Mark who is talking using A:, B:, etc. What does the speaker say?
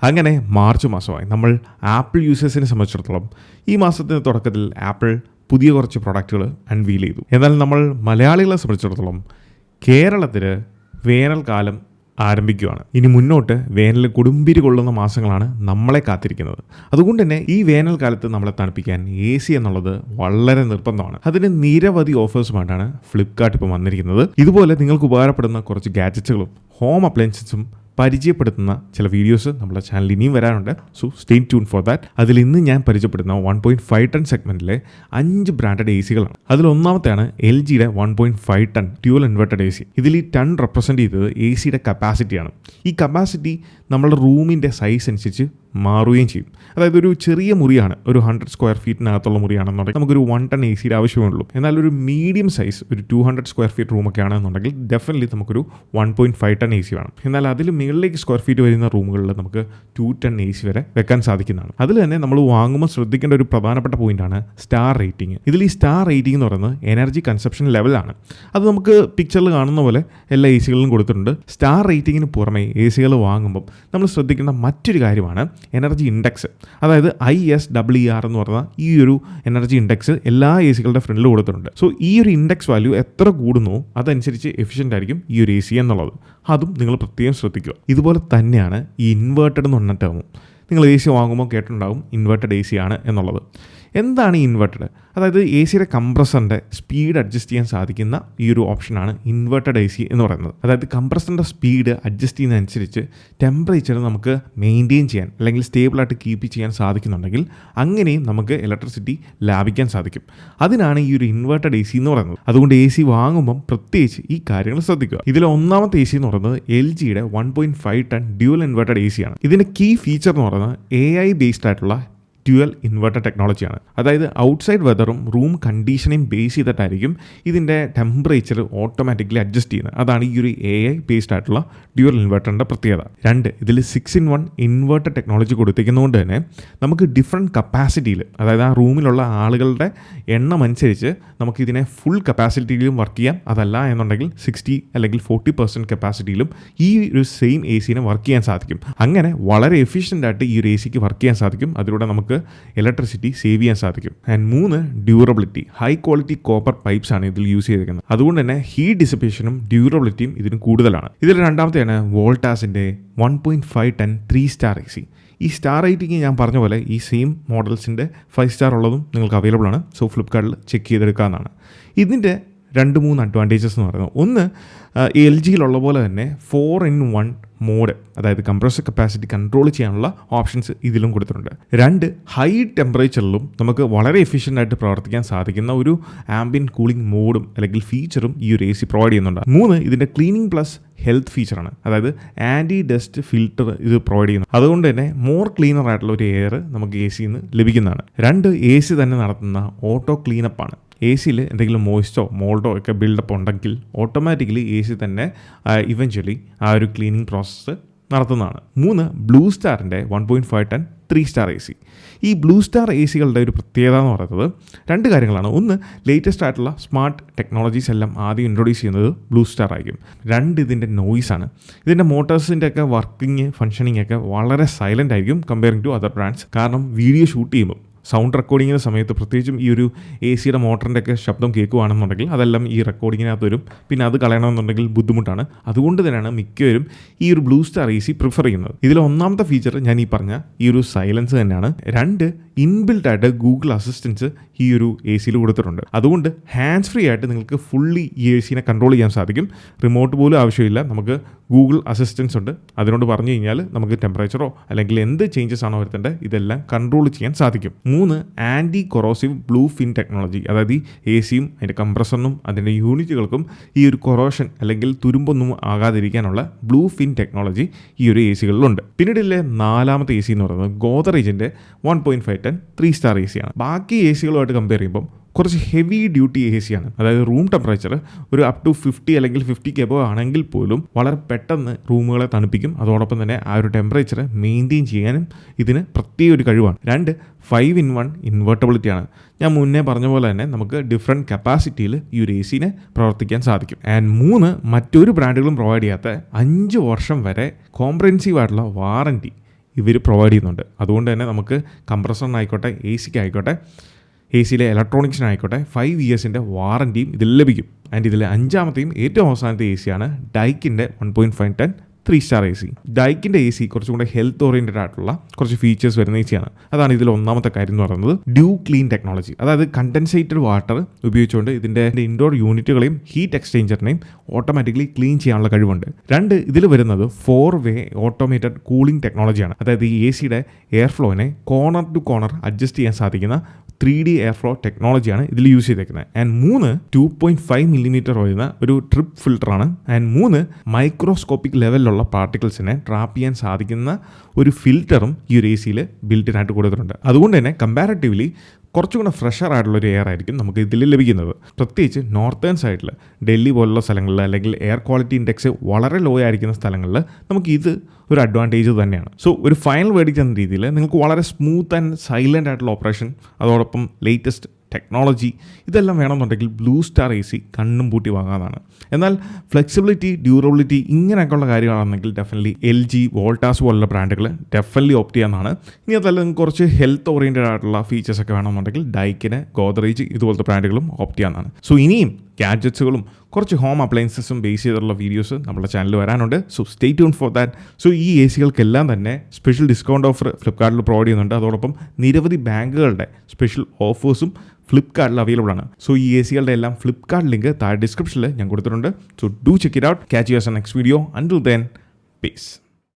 A: അങ്ങനെ മാർച്ച് മാസമായി. നമ്മൾ ആപ്പിൾ യൂസേഴ്സിനെ സംബന്ധിച്ചിടത്തോളം ഈ മാസത്തിൻ്റെ തുടക്കത്തിൽ ആപ്പിൾ പുതിയ കുറച്ച് പ്രൊഡക്റ്റുകൾ അൺവീൽ ചെയ്തു. എന്നാൽ നമ്മൾ മലയാളികളെ സംബന്ധിച്ചിടത്തോളം കേരളത്തിൽ വേനൽക്കാലം ആരംഭിക്കുകയാണ്. ഇനി മുന്നോട്ട് വേനൽ കൊടുമ്പിരി കൊള്ളുന്ന മാസങ്ങളാണ് നമ്മളെ കാത്തിരിക്കുന്നത്. അതുകൊണ്ട് തന്നെ ഈ വേനൽക്കാലത്ത് നമ്മളെ തണുപ്പിക്കാൻ AC എന്നുള്ളത് വളരെ നിർബന്ധമാണ്. അതിന് നിരവധി ഓഫേഴ്സുമായിട്ടാണ് ഫ്ലിപ്കാർട്ട് ഇപ്പോൾ വന്നിരിക്കുന്നത്. ഇതുപോലെ നിങ്ങൾക്ക് ഉപകാരപ്പെടുന്ന കുറച്ച് ഗാഡ്ജറ്റ്സുകളും ഹോം അപ്ലയൻസസും പരിചയപ്പെടുത്തുന്ന ചില വീഡിയോസ് നമ്മുടെ ചാനലിൽ ഇനിയും വരാനുണ്ട്. So stay tune for that. അതിൽ ഇന്ന് ഞാൻ പരിചയപ്പെടുന്ന 1.5 ടൺ സെഗ്മെന്റിലെ 5 ബ്രാൻഡഡ് ACകളാണ്. അതിൽ ഒന്നാമത്തെയാണ് LGയുടെ 1.5 ടൺ ഡ്യുവൽ ഇൻവെർട്ടഡ് AC. ഇതിൽ ഈ ടൺ റെപ്രസെൻറ്റ് ചെയ്തത് ACയുടെ കപ്പാസിറ്റിയാണ്. ഈ കപ്പാസിറ്റി നമ്മുടെ റൂമിൻ്റെ സൈസ് അനുസരിച്ച് മാറുകയും ചെയ്യും. അതായത് ഒരു ചെറിയ മുറിയാണ്, ഒരു 100 സ്ക്വയർ ഫീറ്റിനകത്തുള്ള മുറിയാണെന്നുണ്ടെങ്കിൽ നമുക്കൊരു 1 ടൺ ACയുടെ ആവശ്യമുള്ളൂ. എന്നാൽ ഒരു മീഡിയം സൈസ് ഒരു 200 സ്ക്വയർ ഫീറ്റ് റൂമൊക്കെ ആണെന്നുണ്ടെങ്കിൽ ഡെഫിനറ്റ്ലി നമുക്കൊരു 1.5 ടൺ AC വേണം. എന്നാൽ അതിൽ മുകളിലേക്ക് സ്ക്വയർ ഫീറ്റ് വരുന്ന റൂമുകളിൽ നമുക്ക് 2 ടൺ AC വരെ വെക്കാൻ സാധിക്കുന്നതാണ്. അതിൽ തന്നെ നമ്മൾ വാങ്ങുമ്പോൾ ശ്രദ്ധിക്കേണ്ട ഒരു പ്രധാനപ്പെട്ട പോയിന്റാണ് സ്റ്റാർ റേറ്റിംഗ്. ഇതിൽ ഈ സ്റ്റാർ റേറ്റിംഗ് എന്ന് പറയുന്നത് എനർജി കൺസപ്ഷൻ ലെവലാണ്. അത് നമുക്ക് പിക്ചറിൽ കാണുന്ന പോലെ എല്ലാ ACകളിലും കൊടുത്തിട്ടുണ്ട്. സ്റ്റാർ റേറ്റിംഗിന് പുറമെ ACകൾ വാങ്ങുമ്പം നമ്മൾ ശ്രദ്ധിക്കേണ്ട മറ്റൊരു കാര്യമാണ് എനർജി ഇൻഡെക്സ്. അതായത് ISWER എന്ന് പറഞ്ഞാൽ ഈ ഒരു എനർജി ഇൻഡെക്സ് എല്ലാ ACകളുടെ ഫ്രണ്ടിൽ കൊടുത്തിട്ടുണ്ട്. സോ ഈ ഒരു ഇൻഡെക്സ് വാല്യൂ എത്ര കൂടുന്നോ അതനുസരിച്ച് എഫിഷ്യൻ്റ് ആയിരിക്കും ഈ ഒരു AC എന്നുള്ളത്. അതും നിങ്ങൾ പ്രത്യേകം ശ്രദ്ധിക്കുക. ഇതുപോലെ തന്നെയാണ് ഈ ഇൻവേർട്ടഡ് എന്ന് പറഞ്ഞ ടേമും. നിങ്ങൾ AC വാങ്ങുമ്പോൾ കേട്ടിട്ടുണ്ടാകും ഇൻവേർട്ടഡ് AC ആണ് എന്നുള്ളത്. എന്താണ് ഈ ഇൻവേർട്ടഡ്? അതായത് ACയുടെ കംപ്രസറിൻ്റെ സ്പീഡ് അഡ്ജസ്റ്റ് ചെയ്യാൻ സാധിക്കുന്ന ഈ ഒരു ഓപ്ഷനാണ് ഇൻവേർട്ടഡ് AC എന്ന് പറയുന്നത്. അതായത് കംപ്രസറിൻ്റെ സ്പീഡ് അഡ്ജസ്റ്റ് ചെയ്യുന്നതനുസരിച്ച് ടെമ്പറേച്ചർ നമുക്ക് മെയിൻറ്റെയിൻ ചെയ്യാൻ അല്ലെങ്കിൽ സ്റ്റേബിളായിട്ട് കീപ്പ് ചെയ്യാൻ സാധിക്കുന്നുണ്ടെങ്കിൽ അങ്ങനെയും നമുക്ക് ഇലക്ട്രിസിറ്റി ലാഭിക്കാൻ സാധിക്കും. അതിനാണ് ഈ ഒരു ഇൻവേർട്ടഡ് AC എന്ന് പറയുന്നത്. അതുകൊണ്ട് AC വാങ്ങുമ്പം പ്രത്യേകിച്ച് ഈ കാര്യങ്ങൾ ശ്രദ്ധിക്കുക. ഇതിൽ ഒന്നാമത്തെ AC എന്ന് പറയുന്നത് LGയുടെ 1.5 ടൺ ഡ്യുവൽ ഇൻവേർട്ടഡ് AC ആണ്. ഇതിൻ്റെ കീ ഫീച്ചർ എന്ന് പറയുന്നത് AI ബേസ്ഡ് ആയിട്ടുള്ള ഡ്യുവൽ ഇൻവെർട്ടർ ടെക്നോളജിയാണ്. അതായത് ഔട്ട്സൈഡ് വെതറും റൂം കണ്ടീഷനെയും ബേസ് ചെയ്തിട്ടായിരിക്കും ഇതിൻ്റെ ടെമ്പറേച്ചർ ഓട്ടോമാറ്റിക്കലി അഡ്ജസ്റ്റ് ചെയ്യുന്നത്. അതാണ് ഈ ഒരു AI ബേസ്ഡ് ആയിട്ടുള്ള ഡ്യുവൽ ഇൻവെർട്ടറിൻ്റെ പ്രത്യേകത. 2, ഇതിൽ 6-in-1 ഇൻവെർട്ടർ ടെക്നോളജി കൊടുത്തിരിക്കുന്നതുകൊണ്ട് തന്നെ നമുക്ക് ഡിഫറെൻറ്റ് കപ്പാസിറ്റിയിൽ, അതായത് ആ റൂമിലുള്ള ആളുകളുടെ എണ്ണം അനുസരിച്ച് നമുക്കിതിനെ ഫുൾ കപ്പാസിറ്റിയിലും വർക്ക് ചെയ്യാം. അതല്ല എന്നുണ്ടെങ്കിൽ 60 അല്ലെങ്കിൽ 40% കപ്പാസിറ്റിയിലും ഈ ഒരു സെയിം ACനെ വർക്ക് ചെയ്യാൻ സാധിക്കും. അങ്ങനെ വളരെ എഫിഷ്യൻ്റ് ആയിട്ട് ഈ ഒരു ACക്ക് വർക്ക് ചെയ്യാൻ സാധിക്കും. അതിലൂടെ നമുക്ക് ഇലക്ട്രിസിറ്റി സേവ് ചെയ്യാൻ സാധിക്കും. And 3, durability. High quality copper pipes ആണ് ഇതിൽ യൂസ് ചെയ്തിരിക്കുന്നത്. അതുകൊണ്ട് തന്നെ ഹീറ്റ് ഡിസിപ്പേഷനും ഡ്യൂറബിലിറ്റിയും ഇതിന് കൂടുതലാണ്. ഇതിൽ രണ്ടാമത്തെയാണ് വോൾട്ടാസിൻ്റെ 1.5 ടൺ 3 സ്റ്റാർ AC. ഈ സ്റ്റാർ റേറ്റിംഗ് ഞാൻ പറഞ്ഞ പോലെ ഈ സെയിം മോഡൽസിൻ്റെ 5 സ്റ്റാർ ഉള്ളതും നിങ്ങൾക്ക് അവൈലബിൾ ആണ്. സോ ഫ്ലിപ്കാർട്ടിൽ ചെക്ക് ചെയ്തെടുക്കാവുന്നതാണ്. ഇതിൻ്റെ 2-3 അഡ്വാൻറ്റേജസ് എന്ന് പറയുന്നത്, ഒന്ന് LGയിലുള്ള പോലെ തന്നെ 4-in-1 മോഡ്, അതായത് കംപ്രസർ കപ്പാസിറ്റി കൺട്രോൾ ചെയ്യാനുള്ള ഓപ്ഷൻസ് ഇതിലും കൊടുത്തിട്ടുണ്ട്. 2, ഹൈ ടെമ്പറേച്ചറിലും നമുക്ക് വളരെ എഫിഷ്യൻ്റ് ആയിട്ട് പ്രവർത്തിക്കാൻ സാധിക്കുന്ന ഒരു ആംബിയൻറ്റ് കൂളിംഗ് മോഡും അല്ലെങ്കിൽ ഫീച്ചറും ഈ ഒരു AC പ്രൊവൈഡ് ചെയ്യുന്നുണ്ട്. 3, ഇതിൻ്റെ ക്ലീനിങ് പ്ലസ് ഹെൽത്ത് ഫീച്ചറാണ്. അതായത് ആൻറ്റി ഡസ്റ്റ് ഫിൽട്ടർ ഇത് പ്രൊവൈഡ് ചെയ്യുന്നു. അതുകൊണ്ട് തന്നെ മോർ ക്ലീനർ ആയിട്ടുള്ള ഒരു എയർ നമുക്ക് ACയിൽ നിന്ന് ലഭിക്കുന്നതാണ്. 2, AC തന്നെ നടത്തുന്ന ഓട്ടോ ക്ലീനപ്പാണ്. ACയിൽ എന്തെങ്കിലും മോയ്സ്റ്റോ മോൾഡോ ഒക്കെ ബിൽഡപ്പ് ഉണ്ടെങ്കിൽ ഓട്ടോമാറ്റിക്കലി AC തന്നെ ഇവഞ്ച്വലി ആ ഒരു ക്ലീനിങ് പ്രോസസ്സ് നടത്തുന്നതാണ്. 3, ബ്ലൂ സ്റ്റാറിൻ്റെ 1.5 ടൺ 3 സ്റ്റാർ AC. ഈ ബ്ലൂ സ്റ്റാർ ACകളുടെ ഒരു പ്രത്യേകത എന്ന് പറയുന്നത് 2 കാര്യങ്ങളാണ്. ഒന്ന്, ലേറ്റസ്റ്റ് ആയിട്ടുള്ള സ്മാർട്ട് ടെക്നോളജീസ് എല്ലാം ആദ്യം ഇൻട്രൊഡ്യൂസ് ചെയ്യുന്നത് ബ്ലൂ സ്റ്റാർ ആയിരിക്കും. 2, ഇതിൻ്റെ നോയ്സാണ്. ഇതിൻ്റെ മോട്ടോഴ്സിൻ്റെ ഒക്കെ വർക്കിംഗ് ഫങ്ഷനിങ് ഒക്കെ വളരെ സൈലൻ്റ് ആയിരിക്കും കമ്പയറിംഗ് ടു അതർ ബ്രാൻഡ്സ്. കാരണം വീഡിയോ ഷൂട്ട് ചെയ്യുമ്പോൾ സൗണ്ട് റെക്കോർഡിങ്ങിൻ്റെ സമയത്ത് പ്രത്യേകിച്ചും ഈ ഒരു ACയുടെ മോട്ടറിൻ്റെ ഒക്കെ ശബ്ദം കേൾക്കുകയാണെന്നുണ്ടെങ്കിൽ അതെല്ലാം ഈ റെക്കോർഡിങ്ങിനകത്ത് വരും. പിന്നെ അത് കളയണമെന്നുണ്ടെങ്കിൽ ബുദ്ധിമുട്ടാണ്. അതുകൊണ്ട് തന്നെയാണ് മിക്കവരും ഈ ഒരു ബ്ലൂ സ്റ്റാർ AC പ്രിഫർ ചെയ്യുന്നത്. ഇതിൽ ഒന്നാമത്തെ ഫീച്ചർ ഞാൻ ഈ പറഞ്ഞ ഈ ഒരു സൈലൻസ് തന്നെയാണ്. 2, ഇൻബിൽറ്റ് ആയിട്ട് ഗൂഗിൾ അസിസ്റ്റൻസ് ഈ ഒരു ACയിൽ കൊടുത്തിട്ടുണ്ട്. അതുകൊണ്ട് ഹാൻഡ്സ് ഫ്രീ ആയിട്ട് നിങ്ങൾക്ക് ഫുള്ളി ഈ ACനെ കൺട്രോൾ ചെയ്യാൻ സാധിക്കും. റിമോട്ട് പോലും ആവശ്യമില്ല. നമുക്ക് ഗൂഗിൾ അസിസ്റ്റൻസ് ഉണ്ട്. അതിനോട് പറഞ്ഞു കഴിഞ്ഞാൽ നമുക്ക് ടെമ്പറേച്ചറോ അല്ലെങ്കിൽ എന്ത് ചേഞ്ചസ് ആണോ വരുത്തേണ്ടത് ഇതെല്ലാം കൺട്രോൾ ചെയ്യാൻ സാധിക്കും. 3, anti corrosive blue fin technology. അതായത് ഈ ACയും അതിൻ്റെ കംപ്രസറിനും അതിൻ്റെ യൂണിറ്റുകൾക്കും ഈ ഒരു കൊറോഷൻ അല്ലെങ്കിൽ തുരുമ്പൊന്നും ആകാതിരിക്കാനുള്ള ബ്ലൂ ഫിൻ ടെക്നോളജി ഈ ഒരു ACകളിലുണ്ട്. പിന്നീടിലെ 4ാമത്തെ AC എന്ന് പറയുന്നത് ഗോദ്റേജിൻ്റെ 1.5 ടൺ 3 സ്റ്റാർ AC ആണ്. ബാക്കി ACകളുമായിട്ട് കമ്പയർ ചെയ്യുമ്പം കുറച്ച് ഹെവി ഡ്യൂട്ടി AC ആണ്. അതായത് റൂം ടെമ്പറേച്ചർ ഒരു അപ് ടു 50 അല്ലെങ്കിൽ 50 എബോവ് ആണെങ്കിൽ പോലും വളരെ പെട്ടെന്ന് റൂമുകളെ തണുപ്പിക്കും. അതോടൊപ്പം തന്നെ ആ ഒരു ടെമ്പറേച്ചർ മെയിൻറ്റെയിൻ ചെയ്യാനും ഇതിന് പ്രത്യേക ഒരു കഴിവാണ്. 2, 5-in-1 ഇൻവെർട്ടബിലിറ്റി ആണ്. ഞാൻ മുന്നേ പറഞ്ഞ പോലെ തന്നെ നമുക്ക് ഡിഫറെൻറ്റ് കപ്പാസിറ്റിയിൽ ഈ ഒരു ACനെ പ്രവർത്തിക്കാൻ സാധിക്കും. ആൻഡ് 3, മറ്റൊരു ബ്രാൻഡുകളും പ്രൊവൈഡ് ചെയ്യാത്ത 5 വർഷം വരെ കോംപ്രഹെൻസീവ് ആയിട്ടുള്ള വാറൻറ്റി ഇവർ പ്രൊവൈഡ് ചെയ്യുന്നുണ്ട്. അതുകൊണ്ട് തന്നെ നമുക്ക് കംപ്രസറിനായിക്കോട്ടെ എ സിക്ക് ആയിക്കോട്ടെ എ സിയിലെ ഇലക്ട്രോണിക്സിനായിക്കോട്ടെ 5 ഇയേഴ്സിൻ്റെ വാറൻറ്റിയും ഇതിൽ ലഭിക്കും. ആൻഡ് ഇതിലെ 5ാമത്തെയും ഏറ്റവും അവസാനത്തെ എ സിയാണ് ഡൈക്കിൻ്റെ 1.5 ടൺ 3 സ്റ്റാർ എ സി. ഡൈക്കിൻ്റെ എ സി കുറച്ചും കൂടെ ഹെൽത്ത് ഓറിയൻറ്റഡ് ആയിട്ടുള്ള കുറച്ച് ഫീച്ചേഴ്സ് വരുന്ന എ സിയാണ്. അതാണ് ഇതിൽ ഒന്നാമത്തെ കാര്യം എന്ന് പറയുന്നത് ഡ്യൂ ക്ലീൻ ടെക്നോളജി. അതായത് കണ്ടൻസേറ്റഡ് വാട്ടർ ഉപയോഗിച്ചുകൊണ്ട് ഇതിൻ്റെ ഇൻഡോർ യൂണിറ്റുകളെയും ഹീറ്റ് എക്സ്ചേഞ്ചറിനെയും ഓട്ടോമാറ്റിക്കലി ക്ലീൻ ചെയ്യാനുള്ള കഴിവുണ്ട്. 2 ഇതിൽ വരുന്നത് 4-വേ ഓട്ടോമേറ്റഡ് കൂളിംഗ് ടെക്നോളജിയാണ്. അതായത് ഈ എ സിയുടെ എയർ ഫ്ലോനെ കോർണർ ടു കോർണർ അഡ്ജസ്റ്റ് ചെയ്യാൻ സാധിക്കുന്ന 3D എയർ ഫ്ലോ ടെക്നോളജിയാണ് ഇതിൽ യൂസ് ചെയ്തേക്കുന്നത്. ആൻഡ് 3 2.5 മില്ലിമീറ്റർ വരുന്ന ഒരു ട്രിപ്പ് ഫിൽറ്ററാണ്. ആൻഡ് 3 മൈക്രോസ്കോപ്പിക് ലെവലിലുള്ള പാർട്ടിക്കിൾസിനെ ട്രാപ്പ് ചെയ്യാൻ സാധിക്കുന്ന ഒരു ഫിൽറ്ററും ഈ ഒരു എ സിയിൽ ബിൽറ്റിനായിട്ട് കൊടുത്തിട്ടുണ്ട്. അതുകൊണ്ട് തന്നെ കമ്പാരിറ്റീവ്ലി കുറച്ചും കൂടെ ഫ്രഷർ ആയിട്ടുള്ളൊരു എയർ ആയിരിക്കും നമുക്ക് ഇതിൽ ലഭിക്കുന്നത്. പ്രത്യേകിച്ച് നോർത്തേൺ സൈഡിൽ ഡൽഹി പോലുള്ള സ്ഥലങ്ങളിൽ അല്ലെങ്കിൽ എയർ ക്വാളിറ്റി ഇൻഡെക്സ് വളരെ ലോ ആയിരിക്കുന്ന സ്ഥലങ്ങളിൽ നമുക്ക് ഇത് ഒരു അഡ്വാൻറ്റേജ് തന്നെയാണ്. സോ ഒരു ഫൈനൽ വേർഡിക്റ്റ് എന്ന രീതിയിൽ നിങ്ങൾക്ക് വളരെ സ്മൂത്ത് ആൻഡ് സൈലൻ്റ് ആയിട്ടുള്ള ഓപ്പറേഷൻ, അതോടൊപ്പം ലേറ്റസ്റ്റ് ടെക്നോളജി ഇതെല്ലാം വേണമെന്നുണ്ടെങ്കിൽ ബ്ലൂ സ്റ്റാർ എ സി കണ്ണും പൂട്ടി വാങ്ങാനാണ്. എന്നാൽ ഫ്ലെക്സിബിലിറ്റി, ഡ്യൂറബിലിറ്റി ഇങ്ങനെയൊക്കെയുള്ള കാര്യമാണെങ്കിൽ ഡെഫിനറ്റ്ലി LG, വോൾട്ടാസ് പോലുള്ള ബ്രാൻഡുകൾ ഡെഫിനറ്റ്ലി ഓപ്റ്റ് ചെയ്യാവുന്നതാണ്. ഇനി അതല്ല നിങ്ങൾക്ക് കുറച്ച് ഹെൽത്ത് ഓറിയൻറ്റഡ് ആയിട്ടുള്ള ഫീച്ചേഴ്സ് ഒക്കെ വേണമെന്നുണ്ടെങ്കിൽ ഡൈക്കിന്, ഗോദ്രേജ് ഇതുപോലത്തെ ബ്രാൻഡുകളും ഓപ്റ്റ് ചെയ്യാവുന്നതാണ്. സോ ഇനിയും ഗാഡ്ജറ്റ്സുകളും കുറച്ച് ഹോം അപ്ലയൻസസും ബേസ് ചെയ്തിട്ടുള്ള വീഡിയോസ് നമ്മുടെ ചാനലിൽ വരാനുണ്ട്. So stay tune for that. So ഈ എ സികൾക്കെല്ലാം തന്നെ സ്പെഷ്യൽ ഡിസ്കൗണ്ട് ഓഫർ ഫ്ലിപ്കാർട്ടിൽ പ്രൊവൈഡ് ചെയ്യുന്നുണ്ട്. അതോടൊപ്പം നിരവധി ബാങ്കുകളുടെ സ്പെഷ്യൽ ഓഫേഴ്സും ഫ്ലിപ്കാർട്ടിൽ അവൈലബിൾ ആണ്. സോ ഈ എ സികളുടെ എല്ലാം ഫ്ലിപ്കാർട്ട് ലിങ്ക് താഴെ ഡിസ്ക്രിപ്ഷനിൽ ഞാൻ കൊടുത്തിട്ടുണ്ട്. So do check it out. Catch you as next video. Until then, piece.